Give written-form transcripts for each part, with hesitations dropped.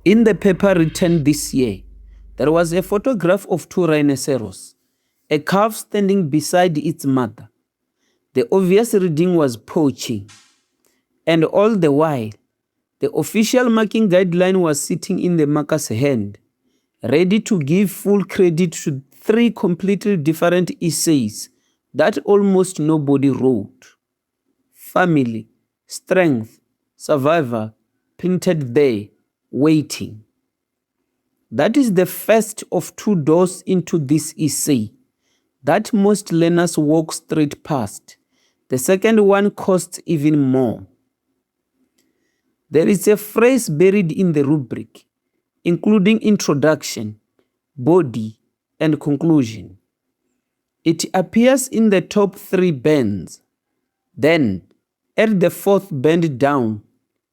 In the paper written this year, there was a photograph of two rhinoceros, a calf standing beside its mother. The obvious reading was poaching. And all the while, the official marking guideline was sitting in the marker's hand, ready to give full credit to three completely different essays that almost nobody wrote. Family, strength, survivor, printed there, waiting. That is the first of two doors into this essay that most learners walk straight past. The second one costs even more. There is a phrase buried in the rubric, including introduction, body, and conclusion. It appears in the top three bands. Then, at the fourth band down,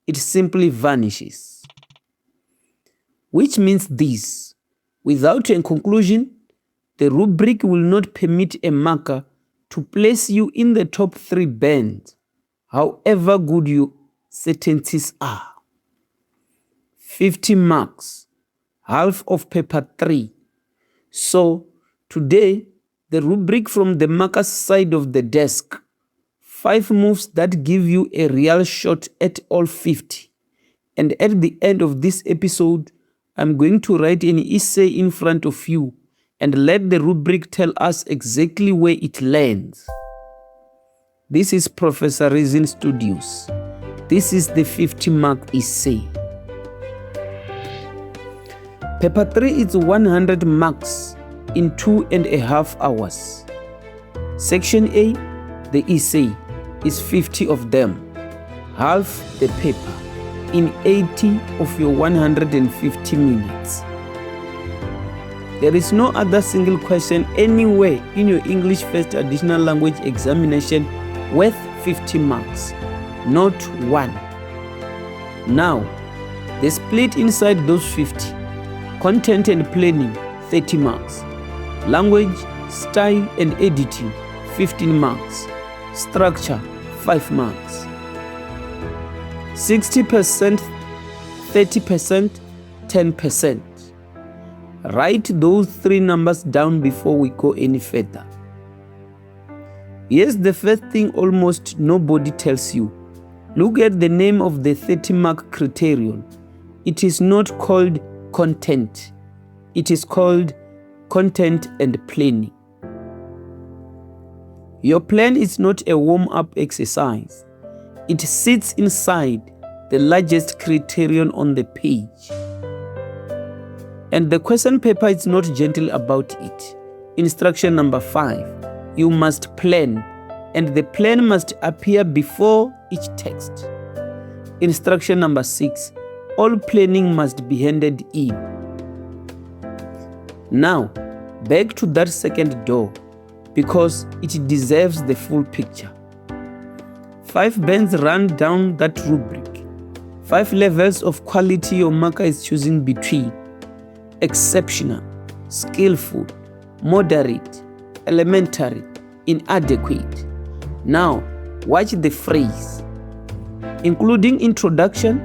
it simply vanishes. Which means this: without a conclusion, the rubric will not permit a marker to place you in the top three bands, however good your sentences are. 50 marks, half of paper 3. So, today, the rubric from the marker's side of the desk: 5 moves that give you a real shot at all 50. And at the end of this episode, I'm going to write an essay in front of you and let the rubric tell us exactly where it lands. This is Professor Reason Studios. This is the 50-mark essay. Paper 3 is 100 marks in 2.5 hours. Section A, the essay, is 50 of them, half the paper, in 80 of your 150 minutes. There is no other single question anywhere in your English First Additional Language examination worth 50 marks. Not one. Now, the split inside those 50: content and planning, 30 marks. Language, style and editing, 15 marks. Structure, 5 marks. 60%, 30%, 10%. Write those three numbers down before we go any further. Here's the first thing almost nobody tells you. Look at the name of the 30-mark criterion. It is not called content. It is called content and planning. Your plan is not a warm-up exercise. It sits inside the largest criterion on the page. And the question paper is not gentle about it. Instruction number 5, you must plan, and the plan must appear before each text. Instruction number 6, all planning must be handed in. Now, back to that second door, because it deserves the full picture. 5 bands run down that rubric. 5 levels of quality your marker is choosing between: exceptional, skillful, moderate, elementary, inadequate. Now, watch the phrase. Including introduction,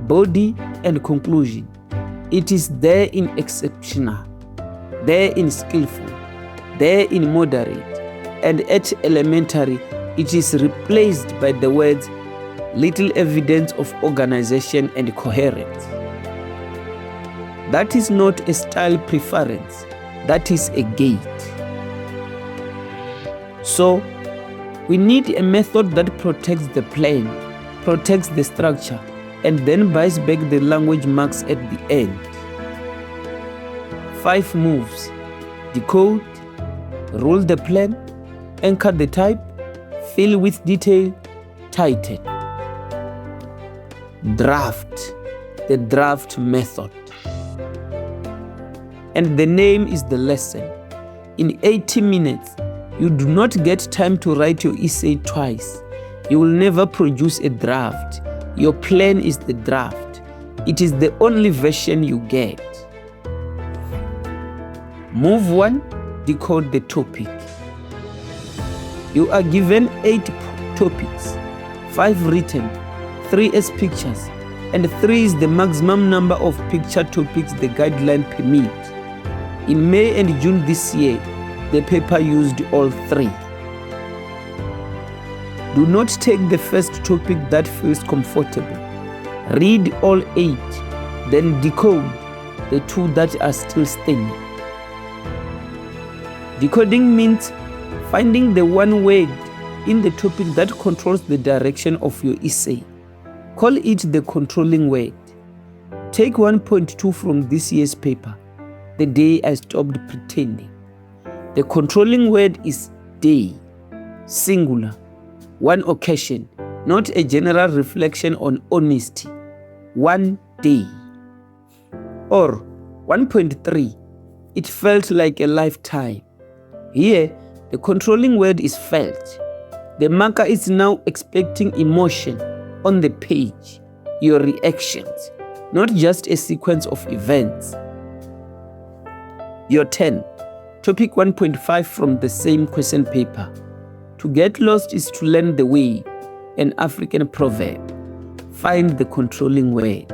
body, and conclusion. It is there in exceptional, there in skillful, there in moderate, and at elementary, it is replaced by the words little evidence of organization and coherence. That is not a style preference, that is a gate. So, we need a method that protects the plan, protects the structure, and then buys back the language marks at the end. 5 moves: decode, rule the plan, anchor the type, fill with detail, tighten. Draft, the draft method. And the name is the lesson. In 80 minutes, you do not get time to write your essay twice. You will never produce a draft. Your plan is the draft. It is the only version you get. Move 1, decode the topic. You are given 8 topics, 5 written, 3 as pictures, And 3 is the maximum number of picture topics the guideline permits. In May and June this year, the paper used all 3. Do not take the first topic that feels comfortable. Read all 8, then decode the 2 that are still standing. Decoding means finding the one word in the topic that controls the direction of your essay. Call it the controlling word. Take 1.2 from this year's paper, The Day I Stopped Pretending. The controlling word is day, singular, one occasion, not a general reflection on honesty. One day. Or 1.3, it felt like a lifetime. Here, the controlling word is felt. The marker is now expecting emotion on the page, your reactions, not just a sequence of events. Your 10, topic 1.5 from the same question paper. To get lost is to learn the way, an African proverb. Find the controlling word.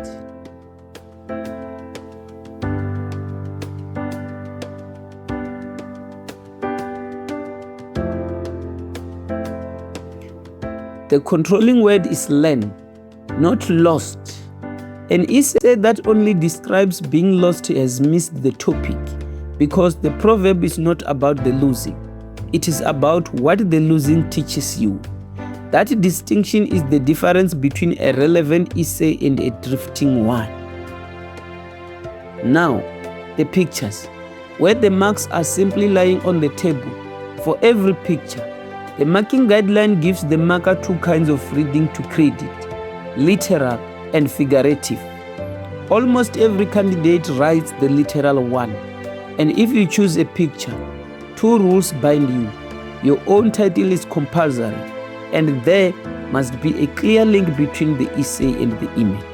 The controlling word is learn, not lost. An essay that only describes being lost has missed the topic, because the proverb is not about the losing. It is about what the losing teaches you. That distinction is the difference between a relevant essay and a drifting one. Now, the pictures, where the marks are simply lying on the table. For every picture, the marking guideline gives the marker 2 kinds of reading to credit, literal and figurative. Almost every candidate writes the literal one, and if you choose a picture, 2 rules bind you. Your own title is compulsory, and there must be a clear link between the essay and the image.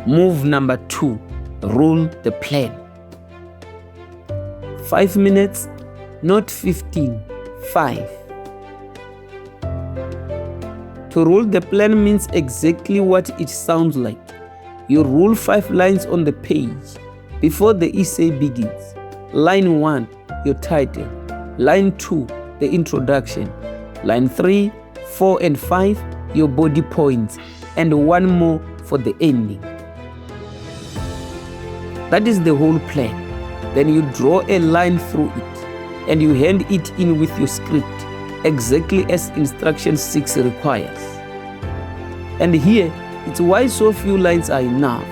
Move number 2, rule the plan. 5 minutes, not 15, 5. To rule the plan means exactly what it sounds like. You rule 5 lines on the page before the essay begins. Line 1, your title. Line 2, the introduction. Line 3, 4 and 5, your body points, and 1 more for the ending. That is the whole plan. Then you draw a line through it, and you hand it in with your script, exactly as instruction 6 requires. And here, it's why so few lines are enough.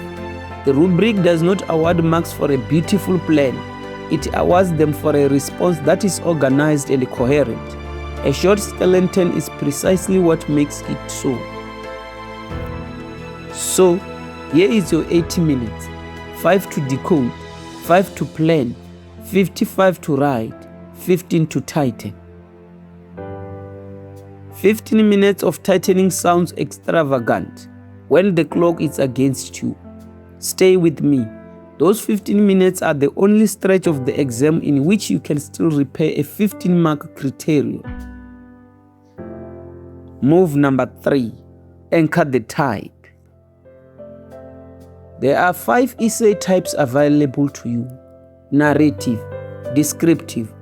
The rubric does not award marks for a beautiful plan. It awards them for a response that is organized and coherent. A short skeleton is precisely what makes it so. So, here is your 80 minutes. 5 to decode, 5 to plan, 55 to write, 15 to tighten. 15 minutes of tightening sounds extravagant when the clock is against you. Stay with me. Those 15 minutes are the only stretch of the exam in which you can still repair a 15-mark criterion. Move number 3, anchor the type. There are 5 essay types available to you: narrative, descriptive,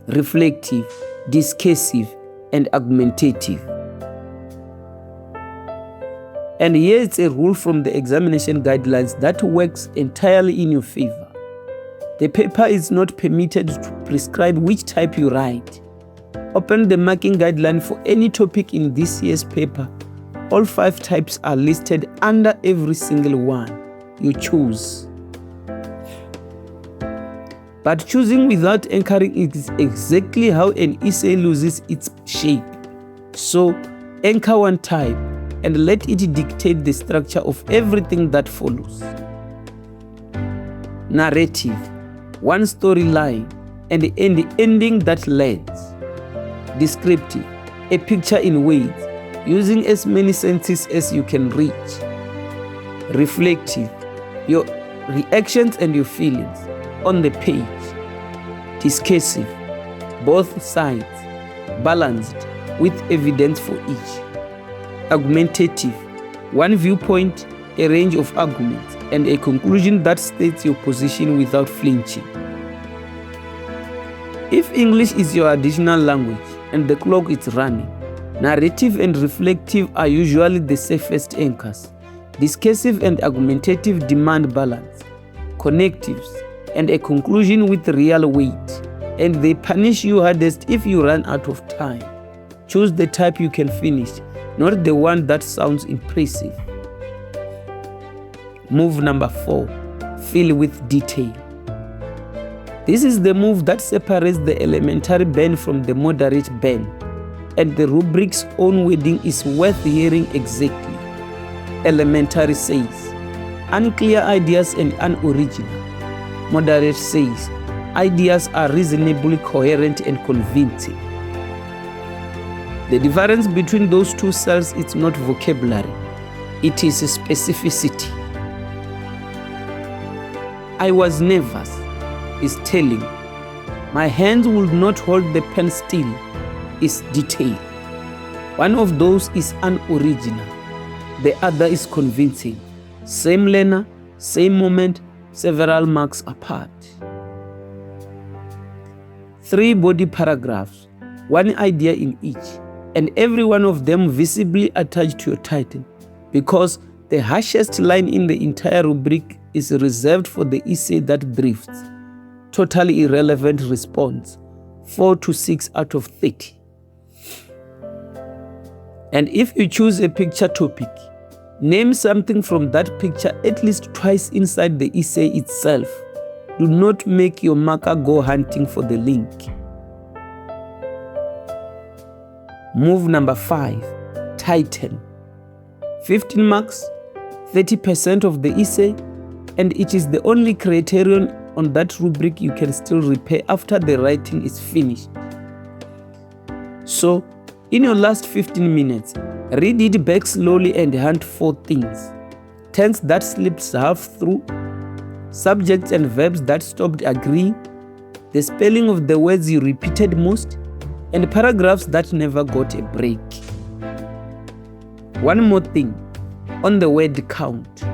reflective, discursive, and argumentative. And here is a rule from the examination guidelines that works entirely in your favor. The paper is not permitted to prescribe which type you write. Open the marking guideline for any topic in this year's paper. All 5 types are listed under every single one. You choose. But choosing without anchoring is exactly how an essay loses its shape. So, anchor one type and let it dictate the structure of everything that follows. Narrative, one storyline and the ending that lands. Descriptive, a picture in words, using as many senses as you can reach. Reflective, your reactions and your feelings on the page. Discursive, both sides, balanced with evidence for each. Argumentative, one viewpoint, a range of arguments, and a conclusion that states your position without flinching. If English is your additional language and the clock is running, narrative and reflective are usually the safest anchors. Discursive and argumentative demand balance, connectives, and a conclusion with real weight, and they punish you hardest if you run out of time. Choose the type you can finish, not the one that sounds impressive. Move number 4, fill with detail. This is the move that separates the elementary band from the moderate band, and the rubric's own wording is worth hearing exactly. Elementary says, unclear ideas and unoriginal. Moderate says, ideas are reasonably coherent and convincing. The difference between those two cells is not vocabulary, it is specificity. I was nervous, is telling. My hands would not hold the pen still, is detail. One of those is unoriginal, the other is convincing. Same learner, same moment, several marks apart. 3 body paragraphs, 1 idea in each, and every one of them visibly attached to your title, because the harshest line in the entire rubric is reserved for the essay that drifts. Totally irrelevant response, 4 to 6 out of 30. And if you choose a picture topic, name something from that picture at least twice inside the essay itself. Do not make your marker go hunting for the link. Move number 5, title. 15 marks, 30% of the essay, and it is the only criterion on that rubric you can still repair after the writing is finished. So, in your last 15 minutes, read it back slowly and hunt for things. Tense that slipped half through, subjects and verbs that stopped agreeing, the spelling of the words you repeated most, and paragraphs that never got a break. One more thing, on the word count,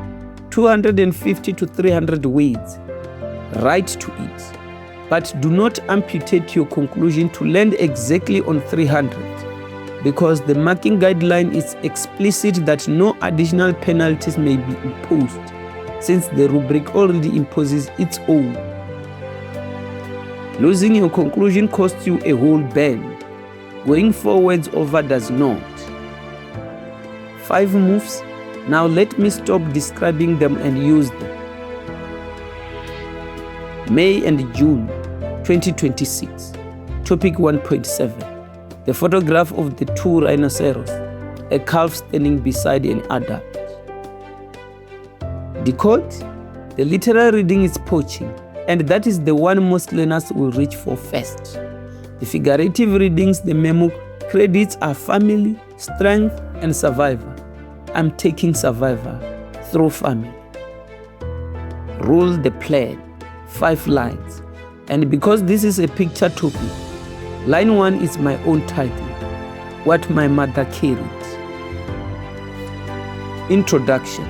250 to 300 words. Write to it, but do not amputate your conclusion to land exactly on 300, because the marking guideline is explicit that no additional penalties may be imposed, since the rubric already imposes its own. Losing your conclusion costs you a whole band. Going forwards over does not. 5 moves. Now let me stop describing them and use them. May and June 2026. Topic 1.7. The photograph of the 2 rhinoceros, a calf standing beside an adult. Decode. The literal reading is poaching, and that is the one most learners will reach for first. The figurative readings, the memo credits are family, strength, and survivor. I'm taking survivor through family. Rule the plan, 5 lines. And because this is a picture topic, line 1 is my own title, What My Mother Carried. Introduction.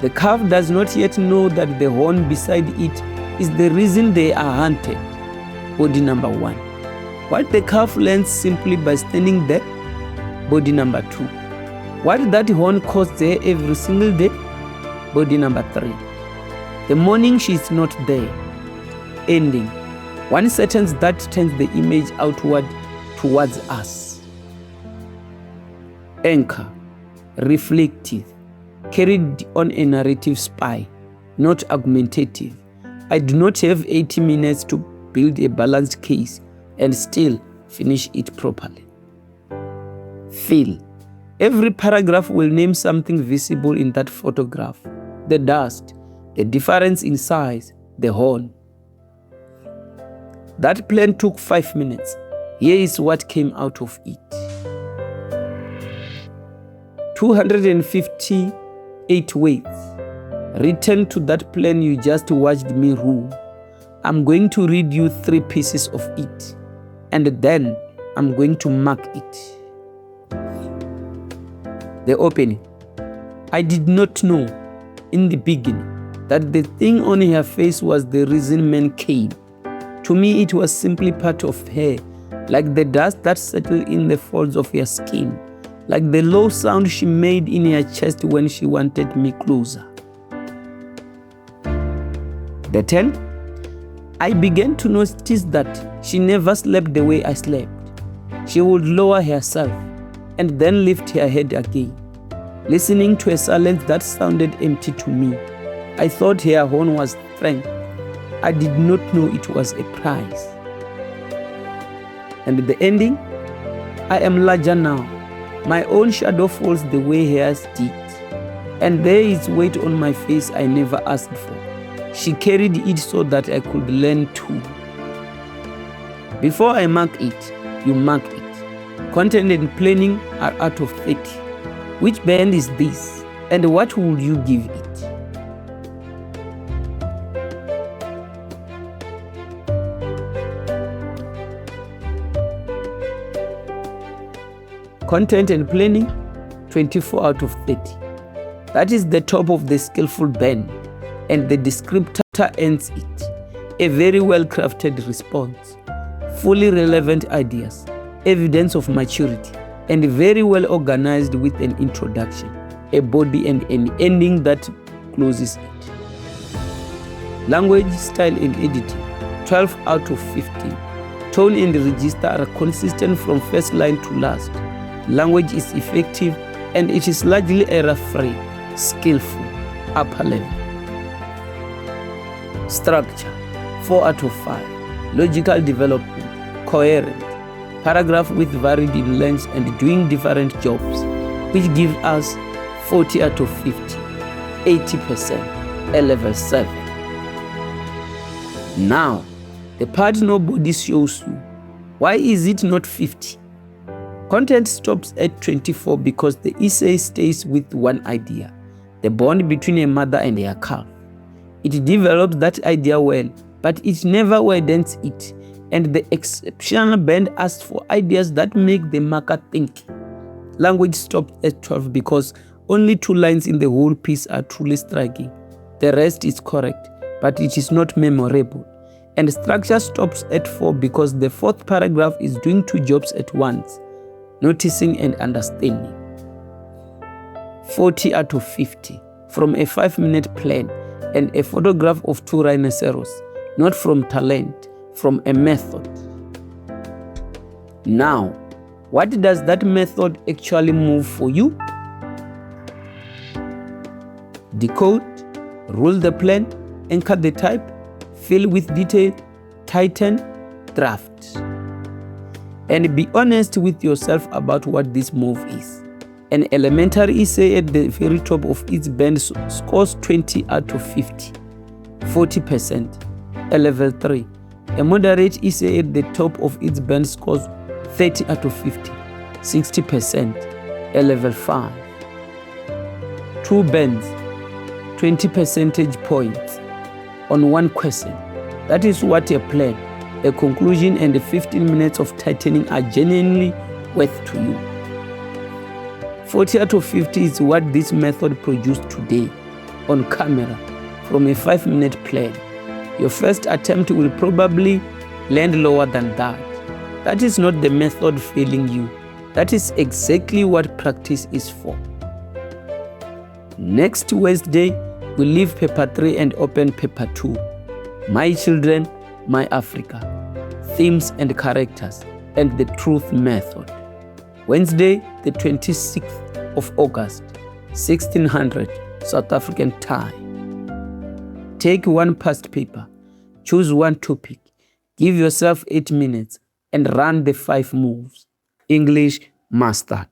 The calf does not yet know that the horn beside it is the reason they are hunted. Body number 1. What the calf learns simply by standing there. Body number 2. What that horn costs her every single day. Body number 3. The morning she is not there. Ending. One sentence that turns the image outward towards us. Anchor. Reflective. Carried on a narrative spy, not argumentative. I do not have 80 minutes to build a balanced case and still finish it properly. Fill. Every paragraph will name something visible in that photograph. The dust, the difference in size, the horn. That plan took 5 minutes. Here is what came out of it. 258 words. Written to that plan you just watched me rule. I'm going to read you 3 pieces of it, and then I'm going to mark it. The opening. I did not know in the beginning that the thing on her face was the reason men came. To me, it was simply part of her, like the dust that settled in the folds of her skin, like the low sound she made in her chest when she wanted me closer. The 10, I began to notice that she never slept the way I slept. She would lower herself and then lift her head again, listening to a silence that sounded empty to me. I thought her horn was strength. I did not know it was a prize. And the ending, I am larger now. My own shadow falls the way hers did. And there is weight on my face I never asked for. She carried it so that I could learn too. Before I mark it, you mark it. Content and planning are out of 30. Which band is this? And what would you give it? Content and planning, 24 out of 30. That is the top of the skillful band, and the descriptor ends it. A very well-crafted response, fully relevant ideas, evidence of maturity, and very well organized with an introduction, a body, and an ending that closes it. Language, style, and editing, 12 out of 15. Tone and register are consistent from first line to last. Language is effective, and it is largely error-free, skillful, upper level. Structure, 4 out of 5. Logical development, coherent. Paragraph with varied in length and doing different jobs, which give us 40 out of 50, 80%, a level 7. Now, the part nobody shows you. Why is it not 50? Content stops at 24 because the essay stays with one idea, the bond between a mother and her calf. It develops that idea well, but it never widens it, and the exceptional band asks for ideas that make the marker think. Language stops at 12 because only 2 lines in the whole piece are truly striking. The rest is correct, but it is not memorable. And structure stops at 4 because the 4th paragraph is doing 2 jobs at once, noticing and understanding. 40 out of 50 from a 5-minute plan and a photograph of 2 rhinoceros, not from talent, from a method. Now, what does that method actually move for you? Decode, rule the plan, anchor the type, fill with detail, tighten, draft. And be honest with yourself about what this move is. An elementary essay at the very top of its band scores 20 out of 50, 40%, a level 3. A moderate essay at the top of its band scores 30 out of 50, 60%, a level 5. 2 bands, 20 percentage points on 1 question. That is what a plan, a conclusion, and the 15 minutes of tightening are genuinely worth to you. 40 out of 50 is what this method produced today on camera from a 5-minute plan. Your first attempt will probably land lower than that. That is not the method failing you. That is exactly what practice is for. Next Wednesday, we leave paper 3 and open paper 2. My children, my Africa. Themes and characters, and the truth method. Wednesday, the 26th of August, 1600 South African time. Take 1 past paper, choose 1 topic, give yourself 8 minutes, and run the 5 moves. English mastered.